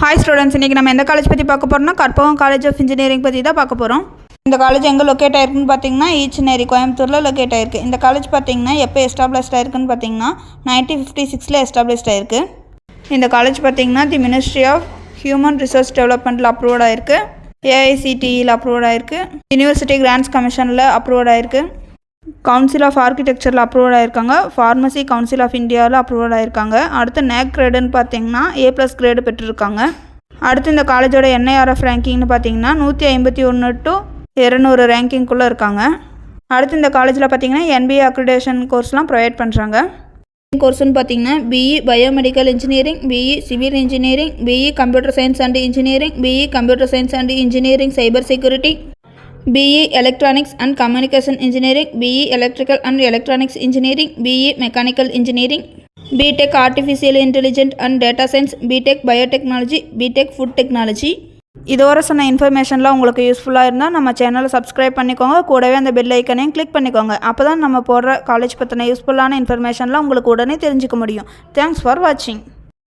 Hi students, இன்றைக்கி நம்ம எந்த காலேஜ் பற்றி பார்க்க போகிறோம்னா கற்பகம் காலேஜ் ஆஃப் இன்ஜினியரிங் பற்றி தான் பார்க்க போகிறோம். இந்த காலேஜ் எங்கே லொக்கேட் ஆயிருக்குன்னு பார்த்தீங்கன்னா ஈச்சனேரி கோயம்புத்தூரில் லொக்கேட் ஆயிருக்கு. இந்த காலேஜ் பார்த்தீங்கன்னா எப்போ எஸ்டாப்ளிஷ்ட் ஆயிருக்குன்னு பார்த்தீங்கன்னா 1956 எஸ்டாப்ளிஷ்ட் ஆயிருக்கு. இந்த காலேஜ் பார்த்தீங்கன்னா the ministry of human resource டெவலப்மெண்ட்டில் அப்ரூவ்ட் ஆயிருக்கு, ஏஐசிடிஇயில் அப்ரூவ்ட் ஆயிருக்கு, யூனிவர்சிட்டி கிராண்ட்ஸ் கமிஷனில் அப்ரூவ்ட் ஆயிருக்கு, கவுன்சில் ஆஃப் ஆர்கிடெக்சரில் அப்ரூவல் ஆயிருக்காங்க, ஃபார்மசி கவுன்சில் ஆஃப் இந்தியாவில் அப்ரூவல் ஆயிருக்காங்க. அடுத்து நேக் கிரேடுன்னு பார்த்தீங்கன்னா A+ கிரேடு பெற்றிருக்காங்க. அடுத்து இந்த காலேஜோட NIRF ரேங்கிங்னு பார்த்தீங்கன்னா 151 to 200 ரேங்கிங்குள்ளே இருக்காங்க. அடுத்து இந்த காலேஜில் பார்த்தீங்கன்னா NBA அக்ரிடேஷன் கோர்ஸ்லாம் ப்ரொவைட் பண்ணுறாங்க. கோர்ஸ்னு பார்த்தீங்கன்னா BE biomedical engineering, BE civil engineering, BE computer science and engineering, BE computer science and engineering cyber security, BE Electronics and Communication Engineering, BE Electrical and Electronics Engineering, BE Mechanical Engineering, BTech Artificial Intelligence and Data Science, BTech Biotechnology, BTech Food Technology. இதோட சொன்ன இன்ஃபர்மேஷன்லாம் உங்களுக்கு யூஸ்ஃபுல்லாக இருந்தால் நம்ம சேனலை subscribe பண்ணிக்கோங்க, கூடவே அந்த பெல் ஐக்கனையும் கிளிக் பண்ணிக்கோங்க. அப்போ தான் நம்ம போடுற காலேஜ் பற்றின யூஸ்ஃபுல்லான இன்ஃபர்மேஷன்லாம் உங்களுக்கு உடனே தெரிஞ்சுக்க முடியும். தேங்க்ஸ் ஃபார் வாட்சிங்.